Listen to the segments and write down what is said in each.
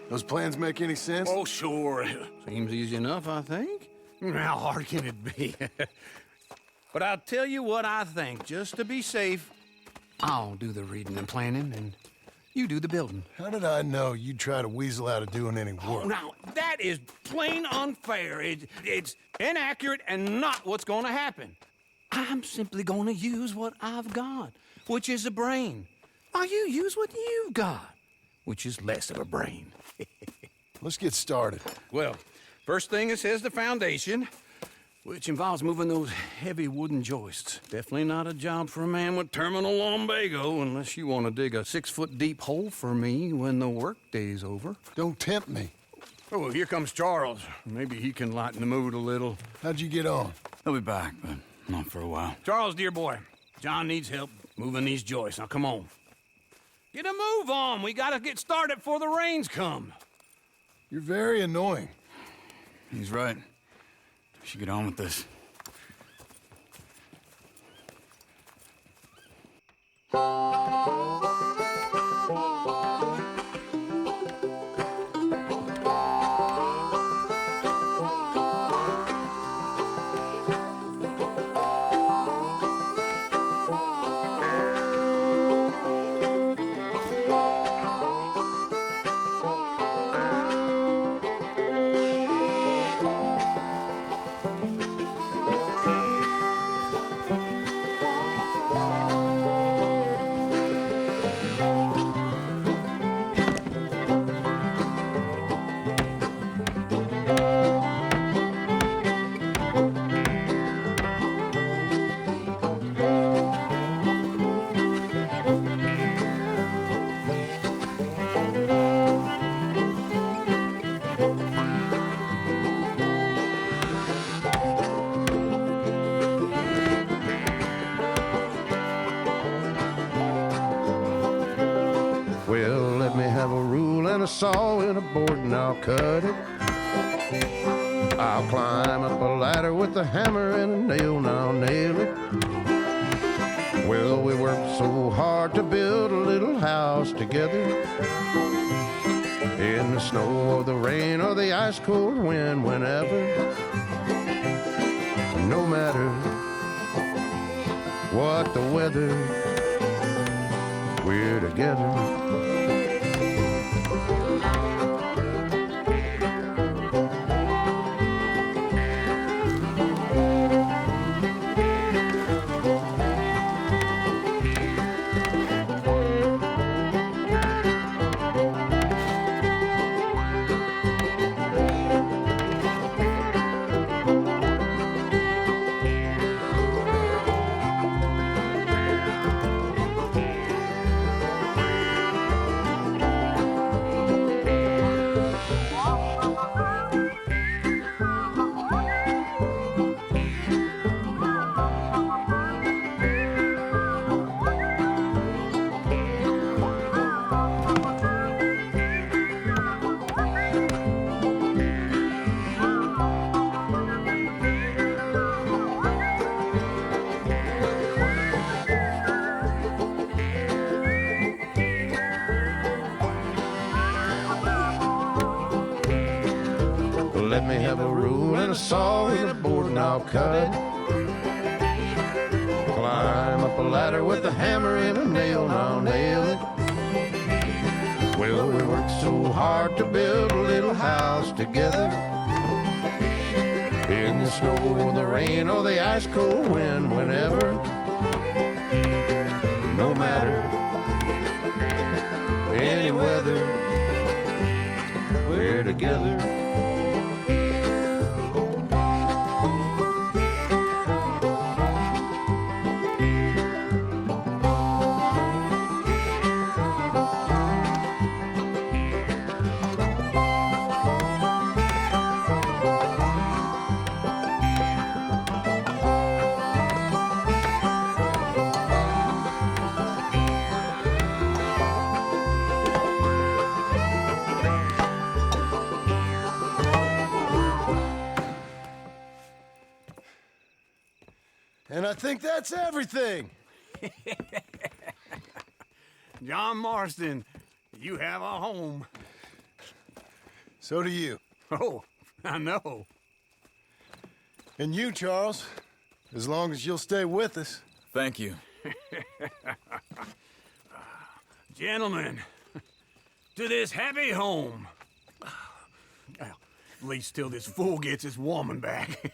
Those plans make any sense? Oh, sure. Seems easy enough, I think. How hard can it be? But I'll tell you what I think, just to be safe. I'll do the reading and planning, and you do the building. How did I know you'd try to weasel out of doing any work? Now, that is plain unfair. It's inaccurate and not what's going to happen. I'm simply going to use what I've got, which is a brain. While you use what you've got, which is less of a brain. Let's get started. Well, first thing it says the foundation, which involves moving those heavy wooden joists. Definitely not a job for a man with terminal lumbago, unless you want to dig a 6-foot deep hole for me when the workday's over. Don't tempt me. Oh, here comes Charles. Maybe he can lighten the mood a little. How'd you get on? He'll be back, but not for a while. Charles, dear boy, John needs help moving these joists. Now, come on. Get a move on. We gotta get started before the rains come. You're very annoying. He's right. We should get on with this. Well, let me have a rule and a saw and a board and I'll cut it. I'll climb up a ladder with a hammer and a nail and I'll nail it. Well, we worked so hard to build a little house together. In the snow or the rain or the ice cold wind, whenever. No matter what the weather, we're together. Let me have a rule and a saw and a board and I'll cut it. Climb up a ladder with a hammer and a nail and I'll nail it. Well, we worked so hard to build a little house together. In the snow or the rain or the ice cold wind, whenever. No matter any weather, we're together. And I think that's everything. John Marston, you have a home. So do you. Oh, I know. And you, Charles. As long as you'll stay with us. Thank you. Gentlemen, to this happy home. Well, at least till this fool gets his woman back.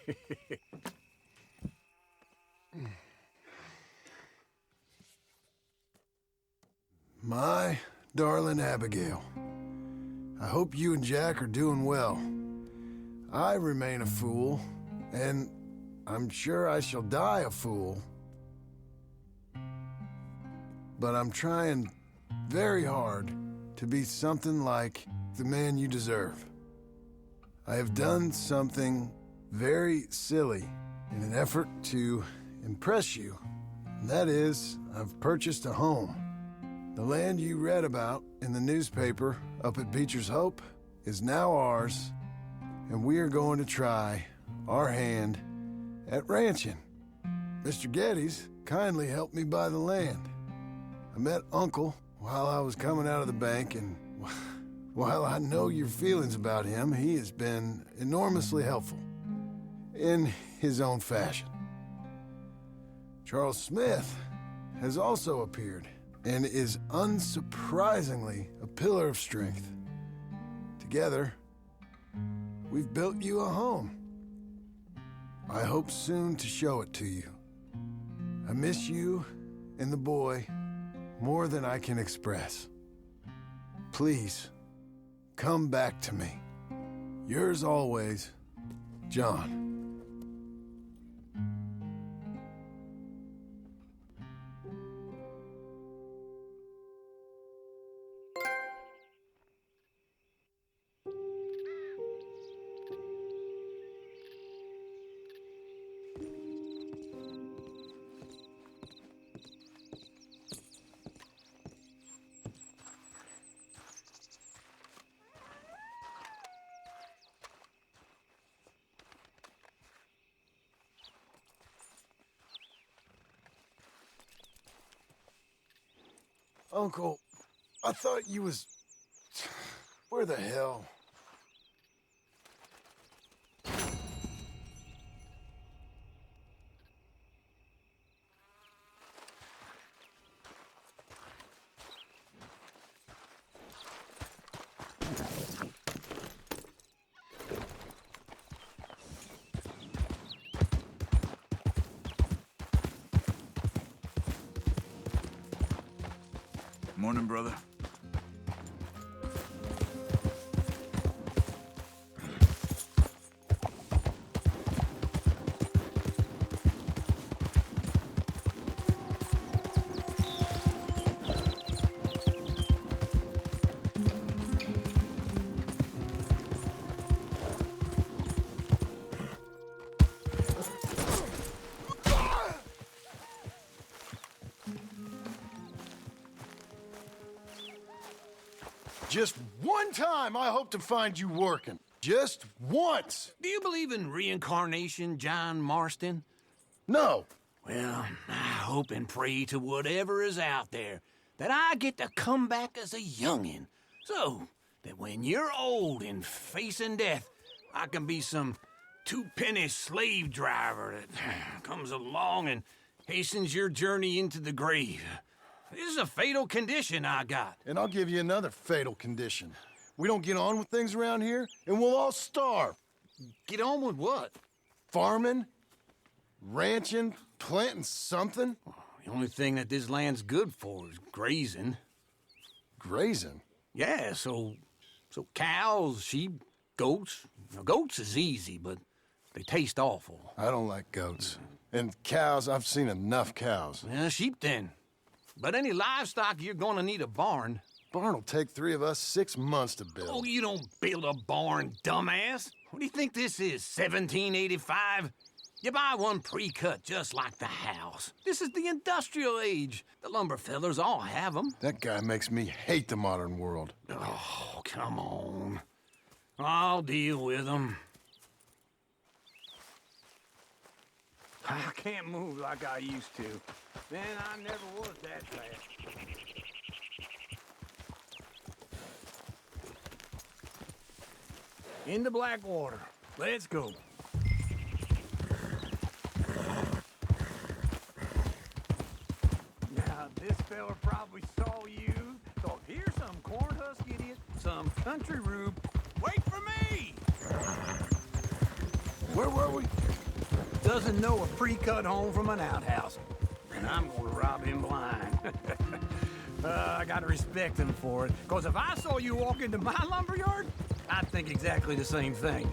My darling Abigail, I hope you and Jack are doing well. I remain a fool, and I'm sure I shall die a fool. But I'm trying very hard to be something like the man you deserve. I have done something very silly in an effort to impress you. And that is, I've purchased a home. The land you read about in the newspaper up at Beecher's Hope is now ours, and we are going to try our hand at ranching. Mr. Geddes kindly helped me buy the land. I met Uncle while I was coming out of the bank, and while I know your feelings about him, he has been enormously helpful in his own fashion. Charles Smith has also appeared and is unsurprisingly a pillar of strength. Together, we've built you a home. I hope soon to show it to you. I miss you and the boy more than I can express. Please, come back to me. Yours always, John. Uncle, I thought you was... Where the hell? Morning, brother. Just one time I hope to find you working. Just once. Do you believe in reincarnation, John Marston? No. Well, I hope and pray to whatever is out there that I get to come back as a youngin', so that when you're old and facing death, I can be some two-penny slave driver that comes along and hastens your journey into the grave. This is a fatal condition I got. And I'll give you another fatal condition. We don't get on with things around here, and we'll all starve. Get on with what? Farming, ranching, planting something. The only thing that this land's good for is grazing. Grazing? Yeah, so cows, sheep, goats. Now, goats is easy, but they taste awful. I don't like goats. And cows, I've seen enough cows. Yeah, sheep then. But any livestock, you're gonna need a barn. Barn will take 3 of us 6 months to build. Oh, you don't build a barn, dumbass. What do you think this is, 1785? You buy one pre-cut just like the house. This is the industrial age. The lumber fellers all have them. That guy makes me hate the modern world. Oh, come on. I'll deal with them. I can't move like I used to. Man, I never was that fast. into Blackwater. Let's go. Now, this fella probably saw you, thought, here's some cornhusk idiot, some country rube. Wait for me! Where were we? Doesn't know a pre-cut home from an outhouse. And I'm gonna rob him blind. I gotta respect him for it. Because if I saw you walk into my lumberyard, I'd think exactly the same thing.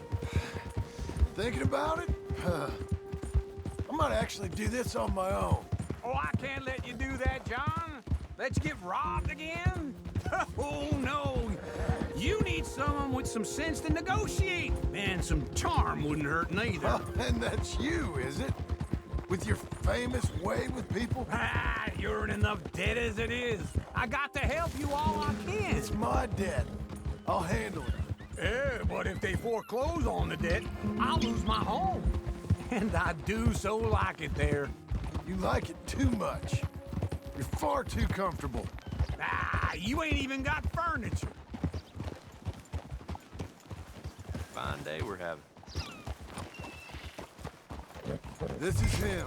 Thinking about it? I might actually do this on my own. Oh, I can't let you do that, John. Let you get robbed again? Oh, no. You need someone with some sense to negotiate. And some charm wouldn't hurt neither. Oh, and that's you, is it? With your famous way with people? Ah, you're in enough debt as it is. I got to help you all I can. It's my debt. I'll handle it. Yeah, but if they foreclose on the debt, I'll lose my home. And I do so like it there. You like it too much. You're far too comfortable. Ah, you ain't even got furniture. Fine day we're having. This is him.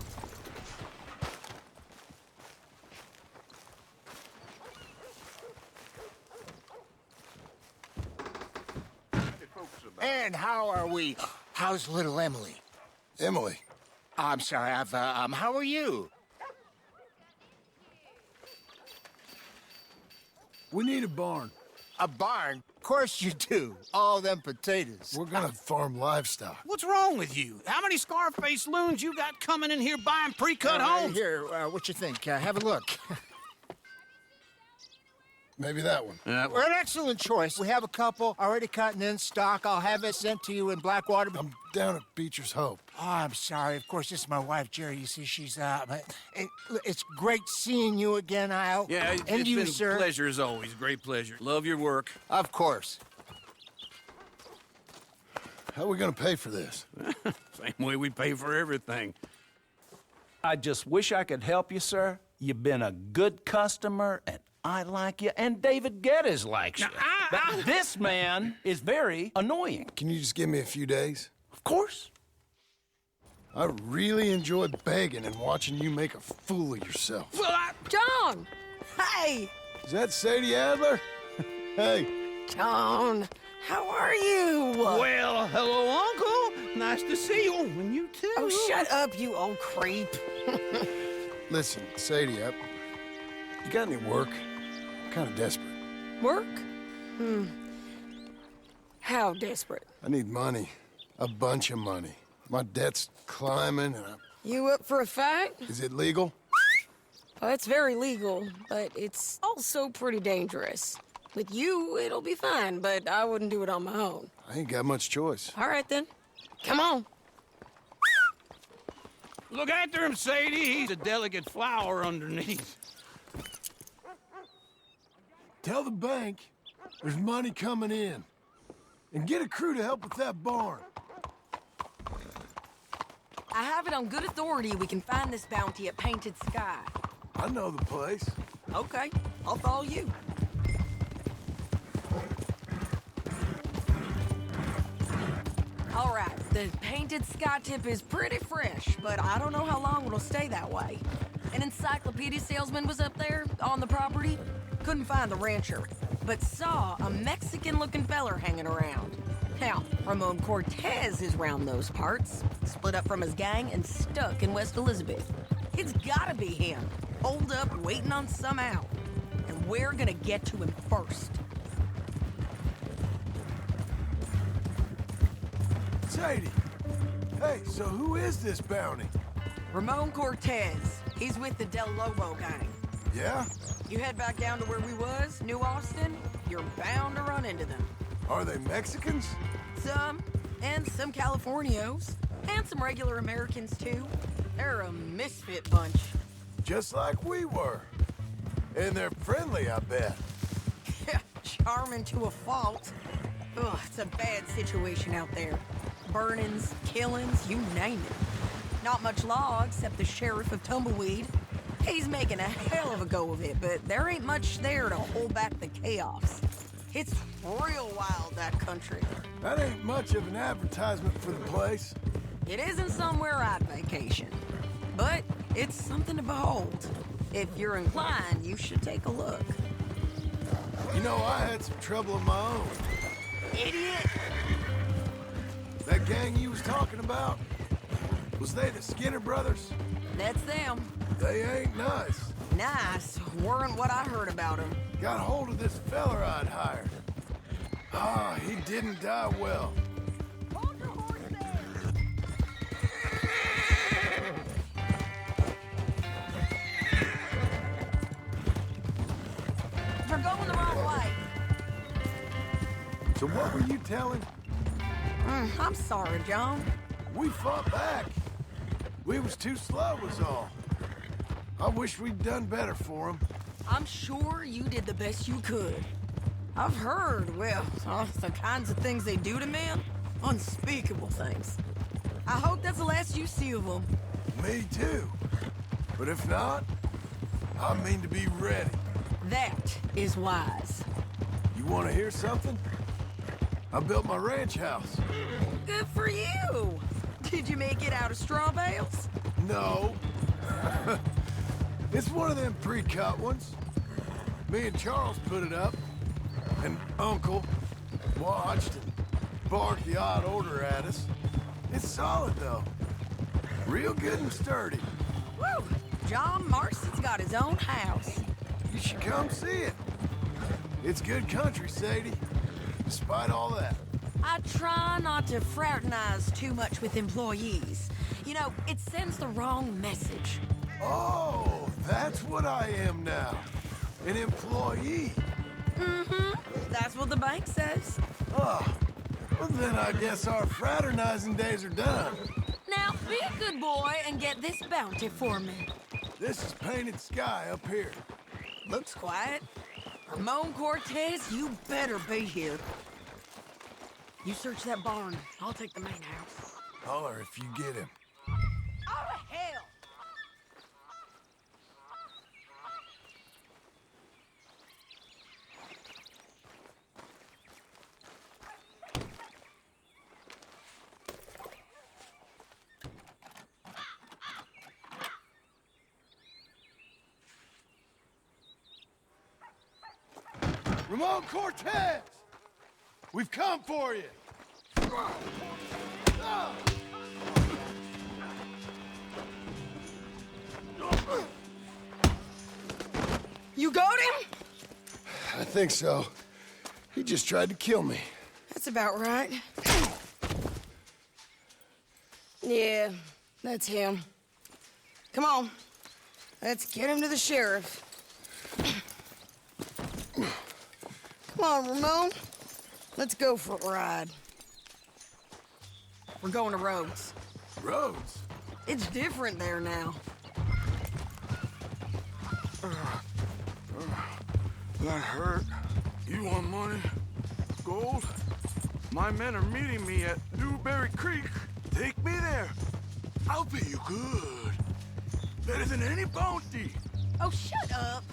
And how are we? How's little Emily? Emily. I'm sorry, how are you? We need a barn. A barn? Of course you do. All them potatoes. We're gonna farm livestock. What's wrong with you? How many Scarface loons you got coming in here buying pre-cut homes? Here, what you think? Have a look. Maybe that one. We're an excellent choice. We have a couple already cut and in stock. I'll have it sent to you in Blackwater. I'm down at Beecher's Hope. Oh, I'm sorry. Of course, this is my wife, Jerry. You see, she's it's great seeing you again, Al. Yeah, and it's you, been sir. a pleasure as always. Great pleasure. Love your work. Of course. How are we gonna pay for this? Same way we pay for everything. I just wish I could help you, sir. You've been a good customer, and I like you, and David Geddes likes you. But this man is very annoying. Can you just give me a few days? Of course. I really enjoy begging and watching you make a fool of yourself. John! Hey! Is that Sadie Adler? Hey, John, how are you? Well, hello, Uncle. Nice to see you. And you too. Oh, shut up, you old creep. listen, Sadie, you got any work? I'm kind of desperate. Work? How desperate? I need money. A bunch of money. My debt's climbing and You up for a fight? Is it legal? Well, it's very legal, but it's also pretty dangerous. With you, it'll be fine, but I wouldn't do it on my own. I ain't got much choice. All right, then. Come on. Look after him, Sadie. He's a delicate flower underneath. Tell the bank there's money coming in. And get a crew to help with that barn. I have it on good authority we can find this bounty at Painted Sky. I know the place. Okay, I'll follow you. All right, the Painted Sky tip is pretty fresh, but I don't know how long it'll stay that way. An encyclopedia salesman was up there on the property. Couldn't find the rancher, but saw a Mexican-looking feller hanging around. Now, Ramon Cortez is round those parts, split up from his gang and stuck in West Elizabeth. It's gotta be him, holed up waiting on some out. And we're gonna get to him first. Sadie! Hey, so who is this bounty? Ramon Cortez. He's with the Del Lobo gang. Yeah? You head back down to where we was, New Austin, you're bound to run into them. Are they Mexicans? Some, and some Californios, and some regular Americans too. They're a misfit bunch. Just like we were. And they're friendly, I bet. Charming to a fault. Ugh, it's a bad situation out there. Burnings, killings, you name it. Not much law except the sheriff of Tumbleweed. He's making a hell of a go of it, but there ain't much there to hold back the chaos. It's real wild, that country. That ain't much of an advertisement for the place. It isn't somewhere I'd vacation, but it's something to behold. If you're inclined, you should take a look. You know, I had some trouble of my own. Idiot! That gang you was talking about, was they the Skinner brothers? That's them. They ain't nice. Nice weren't what I heard about them. Got hold of this feller I'd hired. Ah, he didn't die well. Hold your horse there! You're going the wrong way. So what were you telling? I'm sorry, John. We fought back. We was too slow was all. I wish we'd done better for him. I'm sure you did the best you could. I've heard, well, the kinds of things they do to men. Unspeakable things. I hope that's the last you see of them. Me too. But if not, I mean to be ready. That is wise. You want to hear something? I built my ranch house. Good for you. Did you make it out of straw bales? No. It's one of them pre-cut ones. Me and Charles put it up. And Uncle watched and barked the odd order at us. It's solid, though. Real good and sturdy. Woo! John Marston's got his own house. You should come see it. It's good country, Sadie. Despite all that. I try not to fraternize too much with employees. You know, it sends the wrong message. Oh, that's what I am now. An employee. Mm-hmm. That's what the bank says. Oh, well then I guess our fraternizing days are done. Now, be a good boy and get this bounty for me. This is Painted Sky up here. Looks quiet. Ramon Cortez, you better be here. You search that barn. I'll take the main house. Holler if you get him. Oh, to hell! Ramon Cortez! We've come for you! You got him? I think so. He just tried to kill me. That's about right. Yeah, that's him. Come on. Let's get him to the sheriff. Come on, Ramon. Let's go for a ride. We're going to Rhodes. Rhodes? It's different there now. That hurt. You want money? Gold? My men are meeting me at Newberry Creek. Take me there. I'll pay you good. Better than any bounty. Oh, shut up.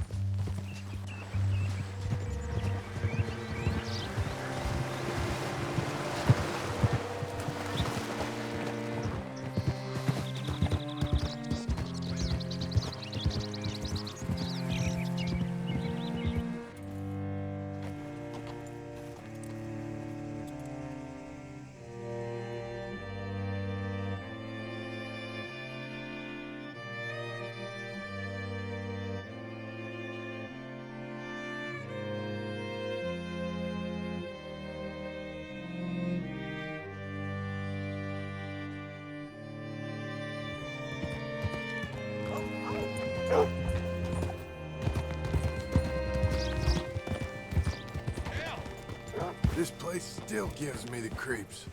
This place still gives me the creeps.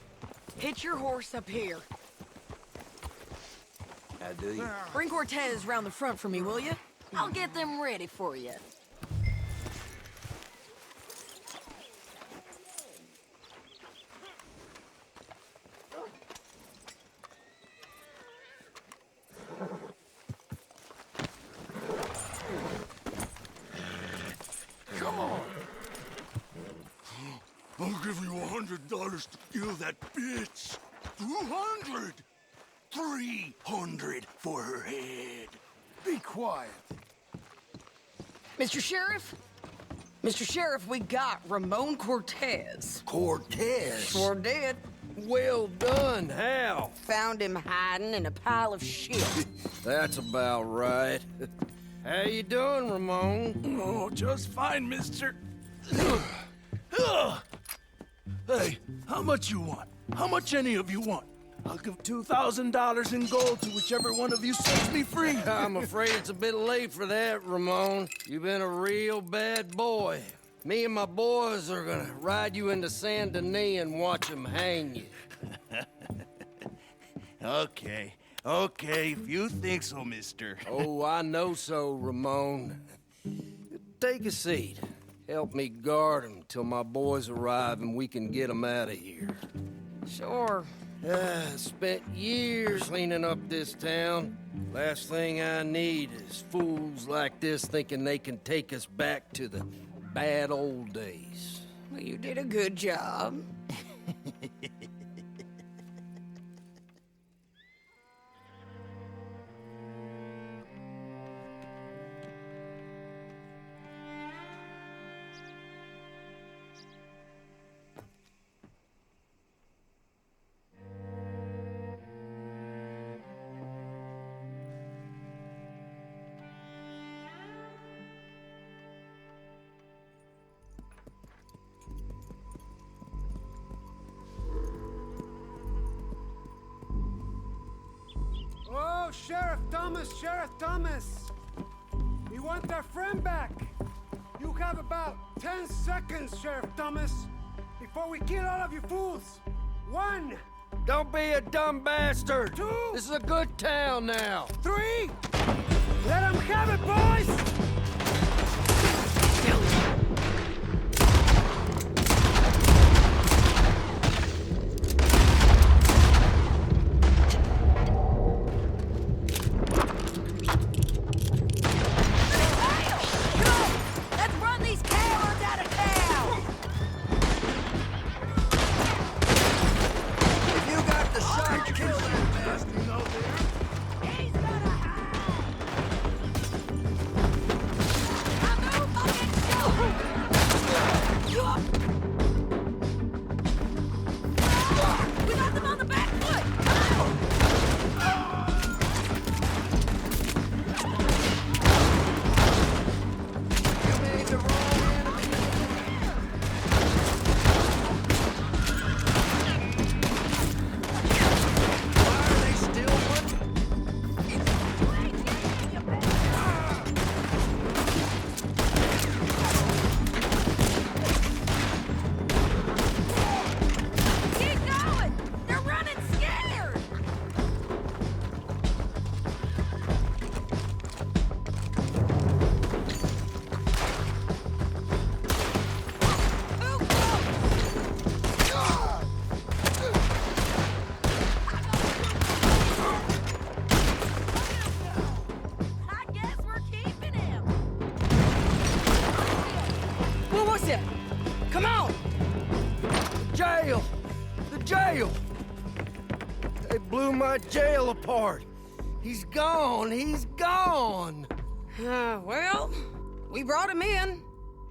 Hitch your horse up here. How do you? Bring Cortez round the front for me, will you? I'll get them ready for you. Come on. I'll give you $100 to kill that bitch. 200. 300 for her head. Be quiet. Mr. Sheriff? Mr. Sheriff, we got Ramon Cortez. Cortez? Sure did. Well done, Hal. Found him hiding in a pile of shit. That's about right. How you doing, Ramon? Oh, just fine, mister. Hey, how much you want? How much any of you want? I'll give $2,000 in gold to whichever one of you sets me free. I'm afraid it's a bit late for that, Ramon. You've been a real bad boy. Me and my boys are gonna ride you into Saint Denis and watch them hang you. Okay, if you think so, mister. Oh, I know so, Ramon. Take a seat. Help me guard them till my boys arrive and we can get them out of here. Sure. Spent years cleaning up this town. Last thing I need is fools like this thinking they can take us back to the bad old days. Well, you did a good job. Oh, Sheriff Thomas! We want our friend back! You have about 10 seconds, Sheriff Thomas, before we kill all of you fools! 1! Don't be a dumb bastard! 2! This is a good town now! 3! Let them have it, boys! Come on! Jail! The jail! They blew my jail apart. He's gone. He's gone. Well, we brought him in.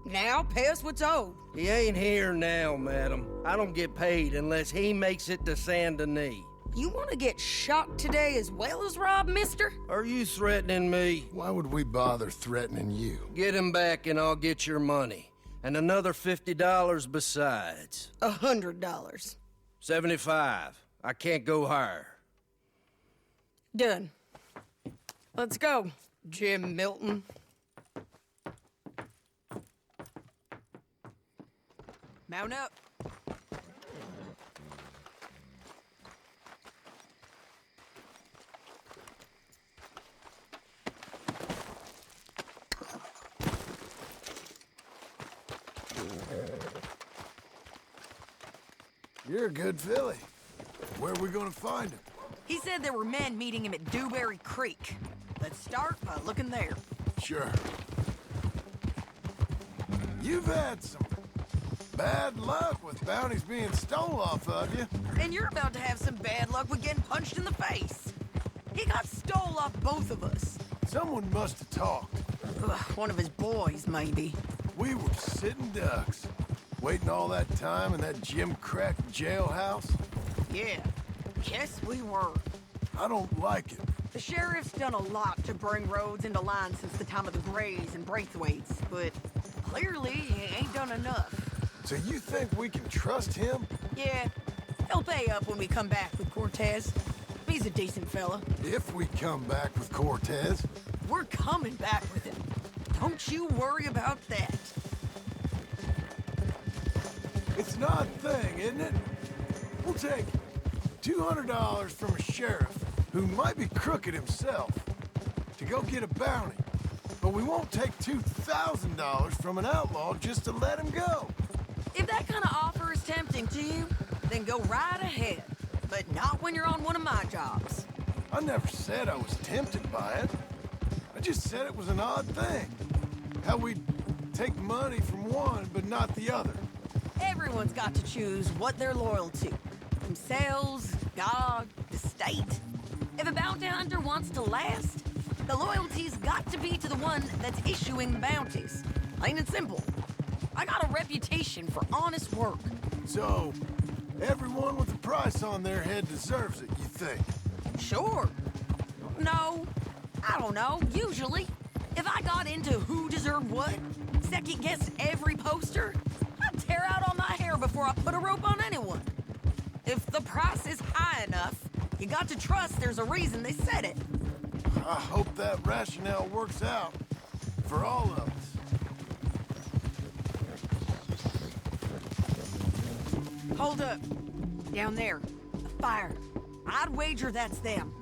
Now pay us what's owed. He ain't here now, madam. I don't get paid unless he makes it to Saint Denis. You want to get shot today as well as Rob, mister? Are you threatening me? Why would we bother threatening you? Get him back and I'll get your money. And another $50 besides. $100. 75. I can't go higher. Done. Let's go, Jim Milton. Mount up. You're a good filly. Where are we gonna find him? He said there were men meeting him at Dewberry Creek. Let's start by looking there. Sure. You've had some bad luck with bounties being stole off of you. And you're about to have some bad luck with getting punched in the face. He got stole off both of us. Someone must have talked. Ugh, one of his boys, maybe. We were sitting ducks, waiting all that time in that gim-crack jailhouse. Yeah, yes we were. I don't like it. The sheriff's done a lot to bring roads into line since the time of the Grays and Braithwaites, but clearly he ain't done enough. So you think we can trust him? Yeah, he'll pay up when we come back with Cortez. He's a decent fella. If we come back with Cortez. We're coming back with him. Don't you worry about that. It's an odd thing, isn't it? We'll take $200 from a sheriff who might be crooked himself to go get a bounty. But we won't take $2,000 from an outlaw just to let him go. If that kind of offer is tempting to you, then go right ahead. But not when you're on one of my jobs. I never said I was tempted by it. I just said it was an odd thing. How we'd take money from one but not the other. Everyone's got to choose what they're loyal to. Themselves, God, the state. If a bounty hunter wants to last, the loyalty's got to be to the one that's issuing the bounties. Plain and simple. I got a reputation for honest work. So, everyone with a price on their head deserves it, you think? Sure. No, I don't know. Usually, if I got into who deserved what, second-guess every poster, I'd tear out all my hair before I put a rope on anyone. If the price is high enough, you got to trust there's a reason they said it. I hope that rationale works out for all of us. Hold up. Down there. A fire. I'd wager that's them.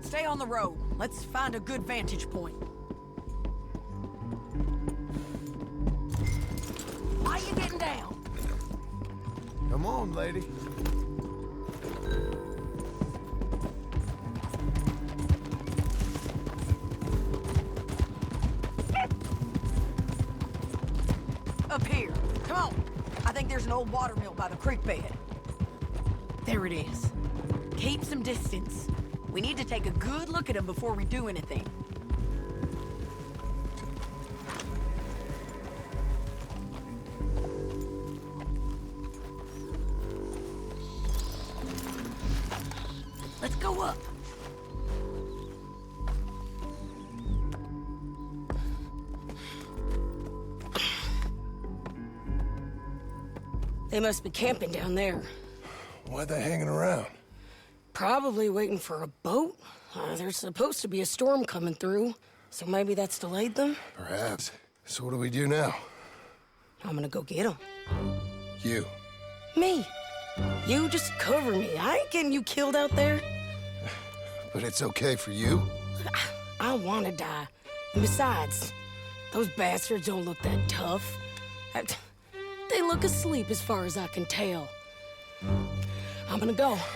Stay on the road. Let's find a good vantage point. Why you getting down? Come on, lady. Up here. Come on. I think there's an old watermill by the creek bed. There it is. Keep some distance. We need to take a good look at him before we do anything. Let's go up. They must be camping down there. Why are they hanging around? Probably waiting for a boat. There's supposed to be a storm coming through, so maybe that's delayed them? Perhaps. So what do we do now? I'm gonna go get them. You. Me. You just cover me. I ain't getting you killed out there. But it's okay for you? I wanna die. And besides, those bastards don't look that tough. They look asleep as far as I can tell. I'm gonna go.